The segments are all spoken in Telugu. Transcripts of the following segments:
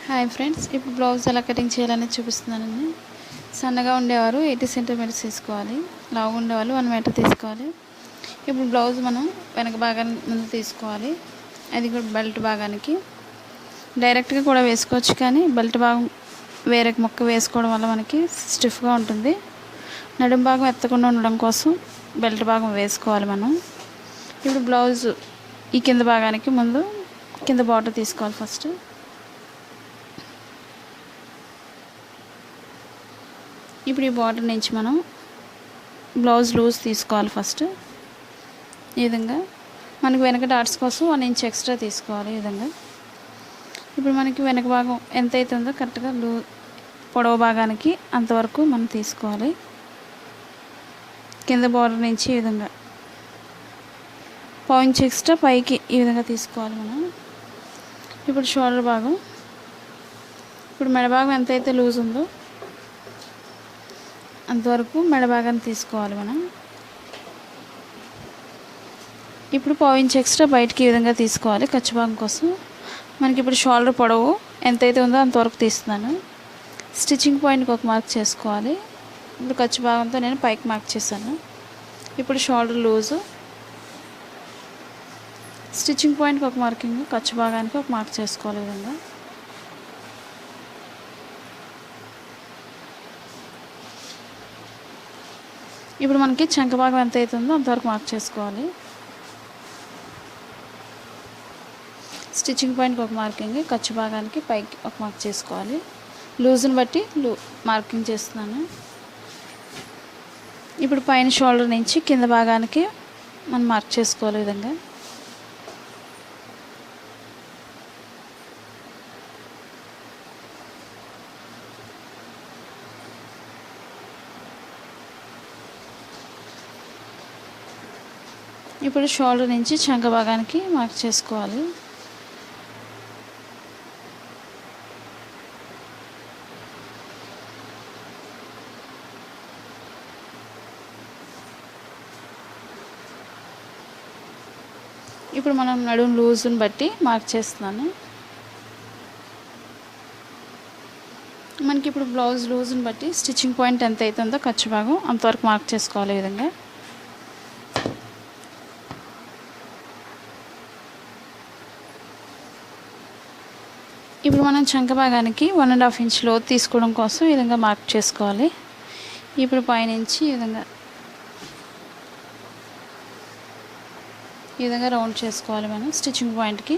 హాయ్ ఫ్రెండ్స్, ఇప్పుడు బ్లౌజ్ ఎలా కటింగ్ చేయాలని చూపిస్తున్నానండి. సన్నగా ఉండేవారు 80 సెంటీమీటర్స్ తీసుకోవాలి. లావుగా ఉండేవాళ్ళు 1 మీటర్ తీసుకోవాలి. ఇప్పుడు బ్లౌజ్ మనం వెనక భాగాన్ని ముందు తీసుకోవాలి. అది కూడా బెల్ట్ భాగానికి డైరెక్ట్గా కూడా వేసుకోవచ్చు, కానీ బెల్ట్ భాగం వేరే మొక్క వేసుకోవడం వల్ల మనకి స్టిఫ్గా ఉంటుంది. నడుం భాగం ఎత్తకుండా ఉండడం కోసం బెల్ట్ భాగం వేసుకోవాలి మనం. ఇప్పుడు బ్లౌజ్ ఈ కింద భాగానికి ముందు కింద బార్డర్ తీసుకోవాలి. ఫస్ట్ ఇప్పుడు ఈ బార్డర్ నుంచి మనం బ్లౌజ్ లూజ్ తీసుకోవాలి. ఫస్ట్ ఈ విధంగా మనకి వెనక డాట్స్ కోసం 1 ఇంచ్ ఎక్స్ట్రా తీసుకోవాలి. ఈ విధంగా ఇప్పుడు మనకి వెనక భాగం ఎంత అవుతుందో కరెక్ట్గా పొడవు భాగానికి అంతవరకు మనం తీసుకోవాలి. కింద బార్డర్ నుంచి ఈ విధంగా 1 ఇంచ్ ఎక్స్ట్రా పైకి ఈ విధంగా తీసుకోవాలి మనం. ఇప్పుడు షోల్డర్ భాగం, ఇప్పుడు మెడ భాగం ఎంతైతే లూజ్ ఉందో అంతవరకు మెడ భాగాన్ని తీసుకోవాలి మనం. ఇప్పుడు 1 ఇంచ్ ఎక్స్ట్రా బయటికి ఈ విధంగా తీసుకోవాలి ఖర్చు భాగం కోసం. మనకి ఇప్పుడు షోల్డర్ పొడవు ఎంతైతే ఉందో అంతవరకు తీస్తున్నాను. స్టిచ్చింగ్ పాయింట్కి ఒక మార్క్ చేసుకోవాలి. ఇప్పుడు ఖర్చు భాగంతో నేను పైకి మార్క్ చేశాను. ఇప్పుడు షోల్డర్ లూజు, స్టిచ్చింగ్ పాయింట్కి ఒక మార్కింగ్, ఖర్చు భాగానికి ఒక మార్క్ చేసుకోవాలి. ఈ విధంగా ఇప్పుడు మనకి చంక భాగం ఎంత అవుతుందో అంతవరకు మార్క్ చేసుకోవాలి. స్టిచ్చింగ్ పాయింట్కి ఒక మార్కింగ్, ఖర్చు భాగానికి పైకి ఒక మార్క్ చేసుకోవాలి. లూజ్ని బట్టి మార్కింగ్ చేస్తున్నాను. ఇప్పుడు పైన షోల్డర్ నుంచి కింద భాగానికి మనం మార్క్ చేసుకోవాలి. ఈ విధంగా ఇప్పుడు షోల్డర్ నుంచి చంక భాగానికి మార్క్ చేసుకోవాలి. ఇప్పుడు మనం నడుము లూజ్ని బట్టి మార్క్ చేస్తున్నాను. మనకి ఇప్పుడు బ్లౌజ్ లూజ్ని బట్టి స్టిచ్చింగ్ పాయింట్ ఎంత అవుతుందో ఖర్చు భాగం అంతవరకు మార్క్ చేసుకోవాలి. ఈ విధంగా ఇప్పుడు మనం చంక భాగానికి 1.5 ఇంచ్ లోతు తీసుకోవడం కోసం ఈ విధంగా మార్క్ చేసుకోవాలి. ఇప్పుడు పైనుంచి ఈ విధంగా రౌండ్ చేసుకోవాలి మనం స్టిచ్చింగ్ పాయింట్కి.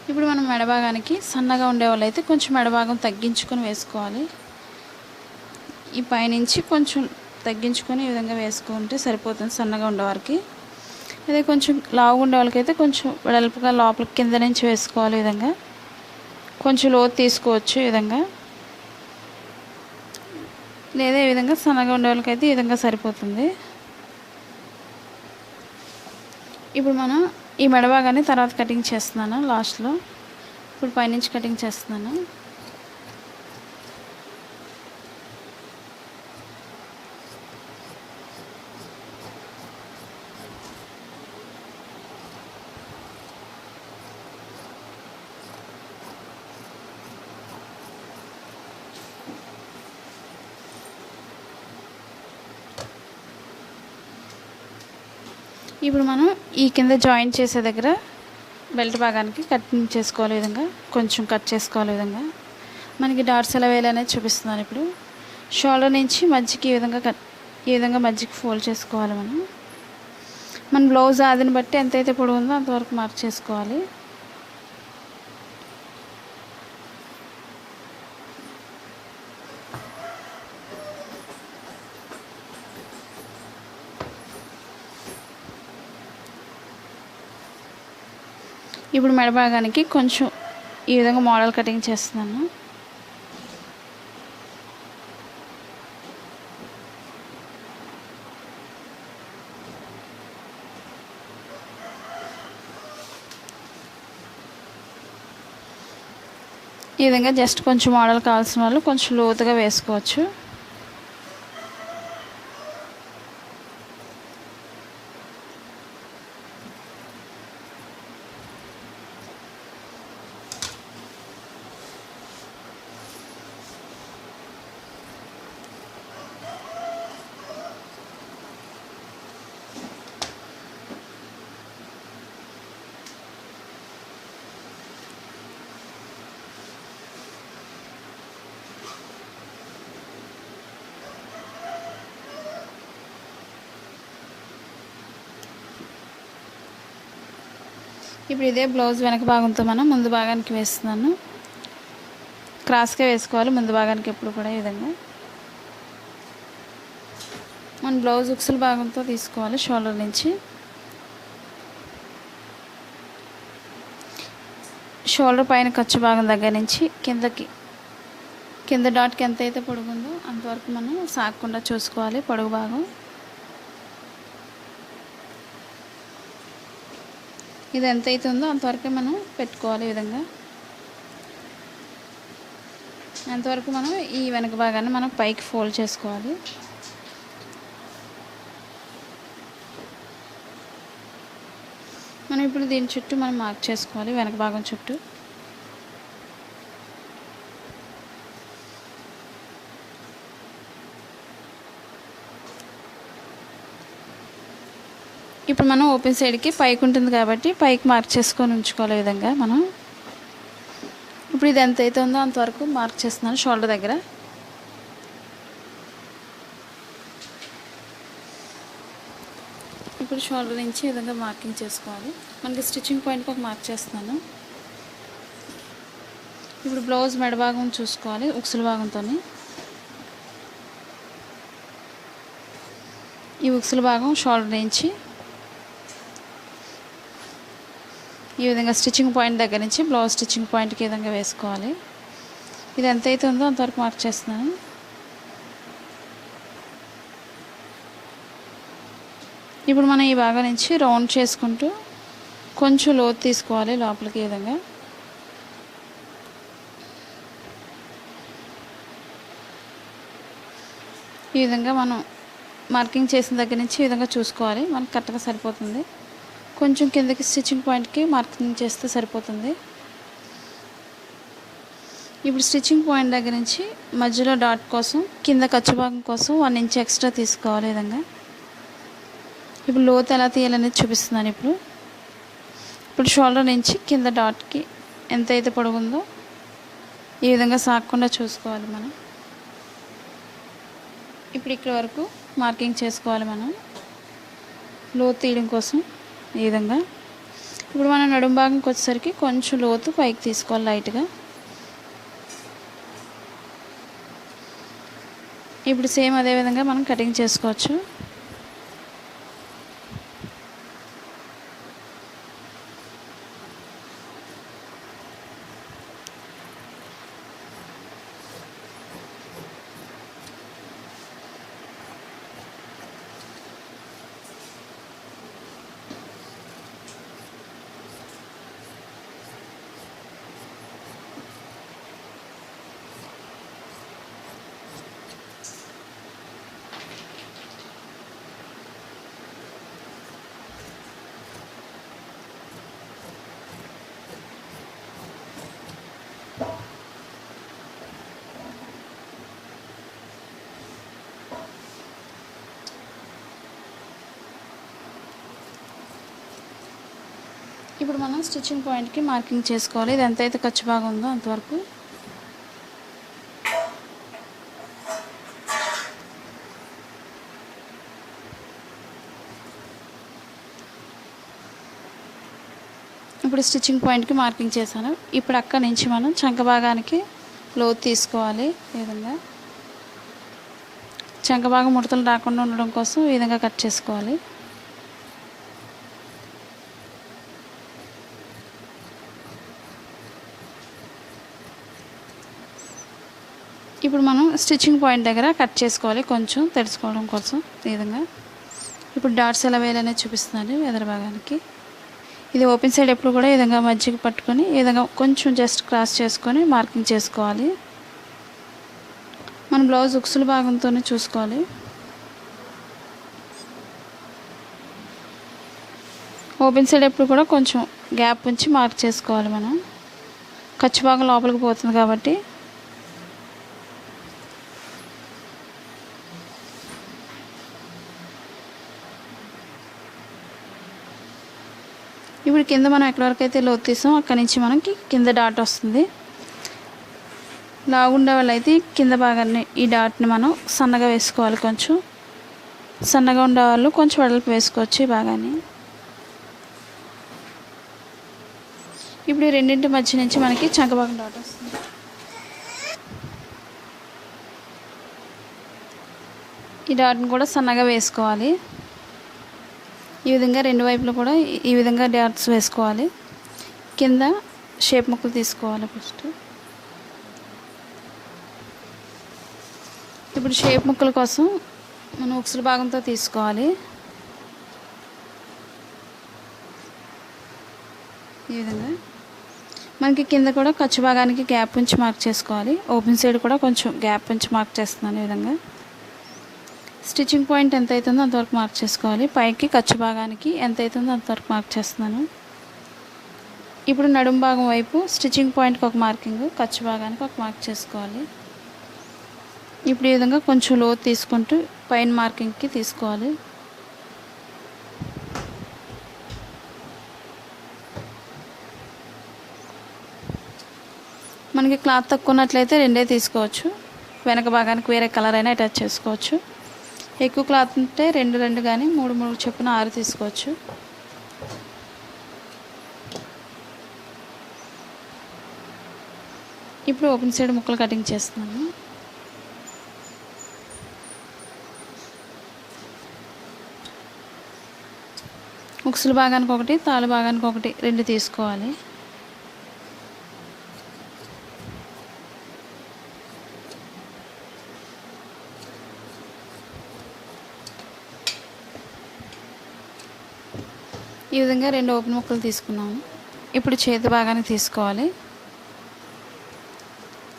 ఇప్పుడు మనం మెడ భాగానికి సన్నగా ఉండేవాళ్ళు అయితే కొంచెం మెడ భాగం తగ్గించుకొని వేసుకోవాలి. ఈ పైనుంచి కొంచెం తగ్గించుకొని ఈ విధంగా వేసుకుంటే సరిపోతుంది సన్నగా ఉండేవారికి. అదే కొంచెం లావుగా ఉండే వాళ్ళకైతే కొంచెం వెడల్పుగా లోపలికి కింద నుంచి వేసుకోవాలి. ఈ విధంగా కొంచెం లోతు తీసుకోవచ్చు. ఈ విధంగా లేదా ఈ విధంగా సన్నగా ఉండే వాళ్ళకైతే ఈ విధంగా సరిపోతుంది. ఇప్పుడు మనం ఈ మెడ భాగాన్ని తర్వాత కటింగ్ చేస్తున్నాను లాస్ట్లో. ఇప్పుడు పైనుంచి కటింగ్ చేస్తున్నాను. ఇప్పుడు మనం ఈ కింద జాయింట్ చేసే దగ్గర బెల్ట్ భాగానికి కటింగ్ చేసుకోవాలి. ఈ విధంగా కొంచెం కట్ చేసుకోవాలి. ఈ విధంగా మనకి డాట్స్ ఎలా వేయాలనేది చూపిస్తున్నాను. ఇప్పుడు షోల్డర్ నుంచి మధ్యకి ఈ విధంగా మధ్యకి ఫోల్డ్ చేసుకోవాలి. మన బ్లౌజ్ ఆదిని బట్టి ఎంతైతే పొడవు ఉందో అంతవరకు మార్క్ చేసుకోవాలి. ఇప్పుడు మెడ భాగానికి కొంచెం ఈ విధంగా మోడల్ కటింగ్ చేస్తున్నాను. ఈ విధంగా జస్ట్ కొంచెం మోడల్ కావాల్సిన వాళ్ళు కొంచెం లోతుగా వేసుకోవచ్చు. ఇప్పుడు ఇదే బ్లౌజ్ వెనక భాగంతో మనం ముందు భాగానికి వేస్తున్నాను. క్రాస్గా వేసుకోవాలి ముందు భాగానికి ఎప్పుడు కూడా. ఈ విధంగా మన బ్లౌజ్ ఉక్సుల భాగంతో తీసుకోవాలి. షోల్డర్ నుంచి షోల్డర్ పైన ఖర్చు భాగం దగ్గర నుంచి కింద డాట్కి ఎంత అయితే పొడుగుందో అంతవరకు మనం సాగకుండా చూసుకోవాలి. పొడుగు భాగం ఇది ఎంత అయితే ఉందో అంతవరకే మనం పెట్టుకోవాలి. ఈ విధంగా అంతవరకు మనం ఈ వెనక భాగాన్ని మనం పైకి ఫోల్డ్ చేసుకోవాలి. మనం ఇప్పుడు దీని చుట్టూ మనం మార్క్ చేసుకోవాలి. వెనక భాగం చుట్టూ ఇప్పుడు మనం ఓపెన్ సైడ్కి పైకి ఉంటుంది కాబట్టి పైకి మార్క్ చేసుకొని ఉంచుకోవాలి. ఈ విధంగా మనం ఇప్పుడు ఇది ఎంత అయితే ఉందో అంతవరకు మార్క్ చేస్తున్నాను షోల్డర్ దగ్గర. ఇప్పుడు షోల్డర్ నుంచి ఈ విధంగా మార్కింగ్ చేసుకోవాలి. మనకి స్టిచ్చింగ్ పాయింట్కి ఒక మార్క్ చేస్తున్నాను. ఇప్పుడు బ్లౌజ్ మెడ భాగం చూసుకోవాలి ఉక్సుల భాగంతో. ఈ ఉక్సుల భాగం షోల్డర్ నుంచి ఈ విధంగా స్టిచ్చింగ్ పాయింట్ దగ్గర నుంచి బ్లౌజ్ స్టిచ్చింగ్ పాయింట్కి ఈ విధంగా వేసుకోవాలి. ఇది ఎంత అయితే ఉందో అంతవరకు మార్క్ చేస్తున్నాను. ఇప్పుడు మనం ఈ భాగం నుంచి రౌండ్ చేసుకుంటూ కొంచెం లోతు తీసుకోవాలి లోపలికి. ఈ విధంగా మనం మార్కింగ్ చేసిన దగ్గర నుంచి ఈ విధంగా చూసుకోవాలి. మనకు కరెక్ట్గా సరిపోతుంది. కొంచెం కిందకి స్టిచ్చింగ్ పాయింట్కి మార్కింగ్ చేస్తే సరిపోతుంది. ఇప్పుడు స్టిచ్చింగ్ పాయింట్ దగ్గర నుంచి మధ్యలో డాట్ కోసం కింద ఖర్చు భాగం కోసం 1 ఇంచ్ ఎక్స్ట్రా తీసుకోవాలి. ఈ విధంగా ఇప్పుడు లోతు ఎలా తీయాలనేది చూపిస్తున్నాను. ఇప్పుడు షోల్డర్ నుంచి కింద డాట్కి ఎంత అయితే పొడుగుందో ఈ విధంగా సాగకుండా చూసుకోవాలి మనం. ఇప్పుడు ఇక్కడ వరకు మార్కింగ్ చేసుకోవాలి మనం లోతు తీయడం కోసం. ఈ విధంగా ఇప్పుడు మనం నడుము భాగంకి వచ్చేసరికి కొంచెం లోతు పైకి తీసుకోవాలి లైట్గా. ఇప్పుడు సేమ్ అదే విధంగా మనం కటింగ్ చేసుకోవచ్చు. ఇప్పుడు మనం స్టిచ్చింగ్ పాయింట్కి మార్కింగ్ చేసుకోవాలి. ఇది ఎంతైతే ఖర్చు భాగం ఉందో అంతవరకు. ఇప్పుడు స్టిచ్చింగ్ పాయింట్కి మార్కింగ్ చేశాను. ఇప్పుడు అక్కడి నుంచి మనం చంక భాగానికి లోతు తీసుకోవాలి. ఈ విధంగా చంక భాగం ముడతలు రాకుండా ఉండడం కోసం ఈ విధంగా కట్ చేసుకోవాలి. ఇప్పుడు మనం స్టిచ్చింగ్ పాయింట్ దగ్గర కట్ చేసుకోవాలి కొంచెం తెరుచుకోవడం కోసం. ఈ విధంగా ఇప్పుడు డాట్స్ ఎలా వేయాలనేది చూపిస్తున్నాను ఎదర భాగానికి. ఇది ఓపెన్ సైడ్ ఎప్పుడు కూడా ఈ విధంగా మధ్యకి పట్టుకొని ఈ విధంగా కొంచెం జస్ట్ క్రాస్ చేసుకొని మార్కింగ్ చేసుకోవాలి. మన బ్లౌజ్ ఉక్సుల భాగంతోనే చూసుకోవాలి. ఓపెన్ సైడ్ ఎప్పుడు కూడా కొంచెం గ్యాప్ ఉంచి మార్క్ చేసుకోవాలి. మనం ఖర్చు భాగం లోపలికి పోతుంది కాబట్టి. ఇప్పుడు కింద మనం ఎక్కడి వరకు అయితే లోతు తీసామో అక్కడి నుంచి మనకి కింద డాట్ వస్తుంది. లాగుండే వాళ్ళు అయితే కింద భాగాన్ని ఈ డాట్ని మనం సన్నగా వేసుకోవాలి. కొంచెం సన్నగా ఉండేవాళ్ళు కొంచెం వెడల్పు వేసుకోవచ్చు ఈ భాగాన్ని. ఇప్పుడు ఈ రెండింటి మధ్య నుంచి మనకి చంకబాగం డాట్ వస్తుంది. ఈ డాట్ని కూడా సన్నగా వేసుకోవాలి. ఈ విధంగా రెండు వైపులు కూడా ఈ విధంగా డాట్స్ వేసుకోవాలి. కింద షేప్ ముక్కలు తీసుకోవాలి. ఫస్ట్ ఇప్పుడు షేప్ ముక్కల కోసం మనం ఉక్సుల భాగంతో తీసుకోవాలి. ఈ విధంగా మనకి కింద కూడా ఖర్చు భాగానికి గ్యాప్ ఉంచి మార్క్ చేసుకోవాలి. ఓపెన్ సైడ్ కూడా కొంచెం గ్యాప్ ఉంచి మార్క్ చేస్తున్నాను. ఈ విధంగా స్టిచ్చింగ్ పాయింట్ ఎంత అవుతుందో అంతవరకు మార్క్ చేసుకోవాలి. పైకి ఖర్చు భాగానికి ఎంత అవుతుందో అంతవరకు మార్క్ చేస్తున్నాను. ఇప్పుడు నడుము భాగం వైపు స్టిచ్చింగ్ పాయింట్కి ఒక మార్కింగ్, ఖర్చు భాగానికి ఒక మార్క్ చేసుకోవాలి. ఇప్పుడు ఈ విధంగా కొంచెం లోతు తీసుకుంటూ పైన మార్కింగ్కి తీసుకోవాలి. మనకి క్లాత్ తక్కువ ఉన్నట్లయితే రెండే తీసుకోవచ్చు. వెనక భాగానికి వేరే కలర్ అయినా అటాచ్ చేసుకోవచ్చు. ఎక్కువ క్లాత్ ఉంటే రెండు కానీ 3 చొప్పున 6 తీసుకోవచ్చు. ఇప్పుడు ఓపెన్ సైడ్ ముక్కలు కటింగ్ చేస్తున్నాను. ఉక్సుల భాగానికి ఒకటి, తాళ్ళ భాగానికి ఒకటి 2 తీసుకోవాలి. ఈ విధంగా 2 ఓపెన్ ముక్కలు తీసుకున్నాము. ఇప్పుడు చేతి భాగానికి తీసుకోవాలి.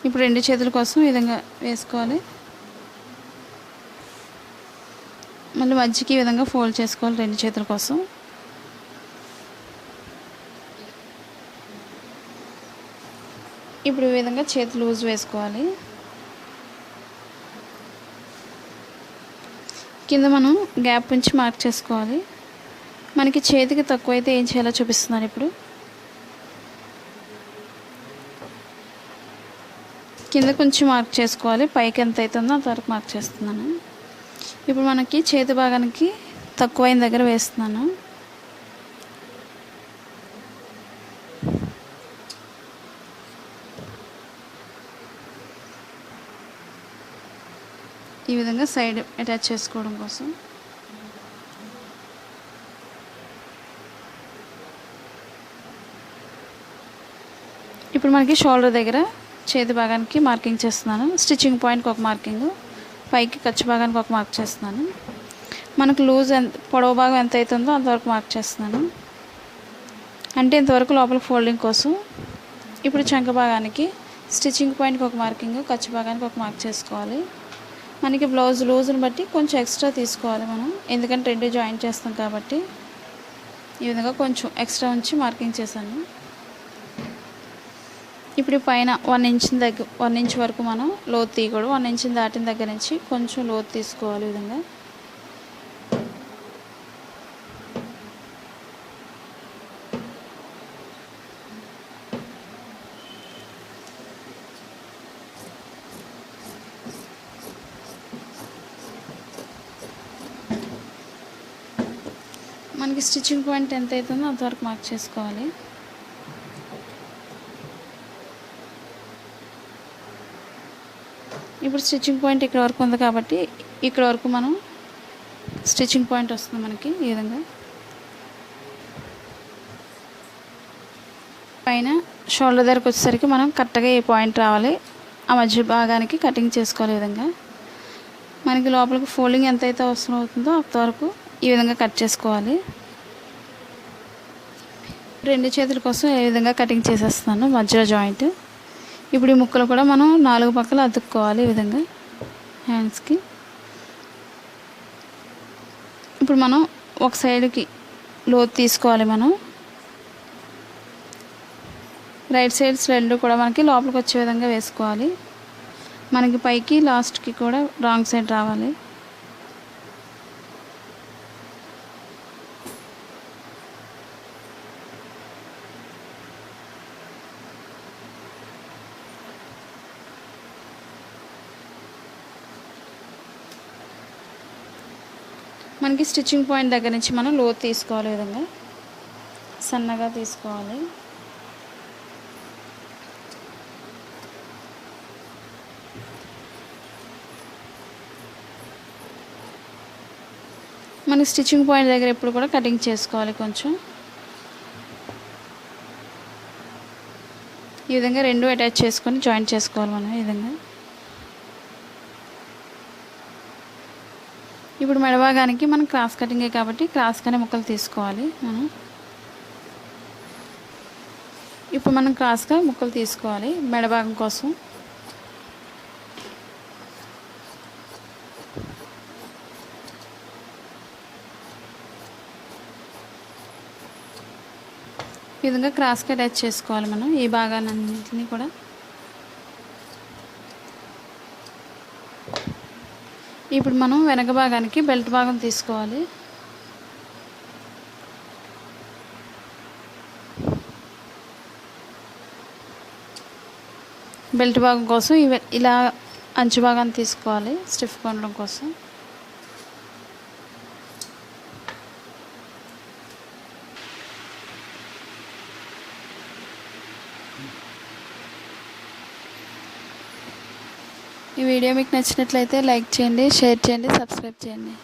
ఇప్పుడు 2 చేతుల కోసం ఈ విధంగా వేసుకోవాలి. మళ్ళీ మధ్యకి ఈ విధంగా ఫోల్డ్ చేసుకోవాలి 2 చేతుల కోసం. ఇప్పుడు ఈ విధంగా చేతి లూజ్ వేసుకోవాలి. కింద మనం గ్యాప్ ఉంచి మార్క్ చేసుకోవాలి. మనకి చేతికి తక్కువ అయితే ఏం చేయాలో చూపిస్తున్నాను. ఇప్పుడు కింద కొంచెం మార్క్ చేసుకోవాలి. పైకి ఎంత అవుతుందో అంతవరకు మార్క్ చేస్తున్నాను. ఇప్పుడు మనకి చేతి భాగానికి తక్కువైన దగ్గర వేస్తున్నాను. ఈ విధంగా సైడ్ అటాచ్ చేసుకోవడం కోసం. ఇప్పుడు మనకి షోల్డర్ దగ్గర చేతి భాగానికి మార్కింగ్ చేస్తున్నాను. స్టిచ్చింగ్ పాయింట్కి ఒక మార్కింగ్, పైకి ఖర్చు భాగానికి ఒక మార్క్ చేస్తున్నాను. మనకు లూజ్ పొడవు భాగం ఎంత అవుతుందో అంతవరకు మార్క్ చేస్తున్నాను. అంటే ఇంతవరకు లోపల ఫోల్డింగ్ కోసం. ఇప్పుడు చంక భాగానికి స్టిచ్చింగ్ పాయింట్కి ఒక మార్కింగ్, ఖర్చు భాగానికి ఒక మార్క్ చేసుకోవాలి. మనకి బ్లౌజ్ లూజ్ని బట్టి కొంచెం ఎక్స్ట్రా తీసుకోవాలి మనం, ఎందుకంటే 2 జాయింట్ చేస్తాం కాబట్టి. ఈ విధంగా కొంచెం ఎక్స్ట్రా ఉంచి మార్కింగ్ చేశాను. ఇప్పుడు పైన 1 ఇంచ్ వరకు మనం లోతు తీయకూడదు. 1 ఇంచ్ దాటిన దగ్గర నుంచి కొంచెం లోతు తీసుకోవాలి. ఈ విధంగా మనకి స్టిచ్చింగ్ పాయింట్ ఎంత అవుతుందో అంతవరకు మార్క్ చేసుకోవాలి. ఇప్పుడు స్టిచ్చింగ్ పాయింట్ ఇక్కడ వరకు ఉంది కాబట్టి ఇక్కడ వరకు మనం స్టిచ్చింగ్ పాయింట్ వస్తుంది మనకి. ఈ విధంగా పైన షోల్డర్ దగ్గరకు వచ్చేసరికి మనం కరెక్ట్గా ఏ పాయింట్ రావాలి, ఆ మధ్య భాగానికి కటింగ్ చేసుకోవాలి. ఈ విధంగా మనకి లోపలికి ఫోల్డింగ్ ఎంతైతే అవసరం అవుతుందో అంతవరకు ఈ విధంగా కట్ చేసుకోవాలి. 2 చేతుల కోసం ఏ విధంగా కటింగ్ చేసేస్తున్నాను మధ్యలో జాయింట్. ఇప్పుడు ఈ ముక్కలు కూడా మనం 4 పక్కల అతుక్కోవాలి. ఈ విధంగా హ్యాండ్స్కి. ఇప్పుడు మనం ఒక సైడ్కి లోతు తీసుకోవాలి. మనం రైట్ సైడ్స్ 2 కూడా మనకి లోపలికి వచ్చే విధంగా వేసుకోవాలి. మనకి పైకి లాస్ట్కి కూడా రాంగ్ సైడ్ రావాలి. మనకి స్టిచ్చింగ్ పాయింట్ దగ్గర నుంచి మనం లోతు తీసుకోవాలి. ఈ విధంగా సన్నగా తీసుకోవాలి. మనకి స్టిచ్చింగ్ పాయింట్ దగ్గర ఎప్పుడు కూడా కటింగ్ చేసుకోవాలి. కొంచెం ఈ విధంగా రెండు అటాచ్ చేసుకొని జాయింట్ చేసుకోవాలి మనం ఈ విధంగా. ఇప్పుడు మెడభాగానికి మనం క్రాస్ కటింగే కాబట్టి క్రాస్గానే ముక్కలు తీసుకోవాలి మనం. ఇప్పుడు మనం క్రాస్గా ముక్కలు తీసుకోవాలి మెడభాగం కోసం. ఈ విధంగా క్రాస్గా అటాచ్ చేసుకోవాలి మనం ఈ భాగాలన్నింటినీ కూడా. ఇప్పుడు మనం వెనక భాగానికి బెల్ట్ భాగం తీసుకోవాలి. బెల్ట్ భాగం కోసం ఇలా అంచు భాగాన్ని తీసుకోవాలి స్టిఫ్గా ఉండడం కోసం. ఈ వీడియో మీకు నచ్చినట్లయితే లైక్ చేయండి, షేర్ చేయండి, సబ్స్క్రైబ్ చేయండి.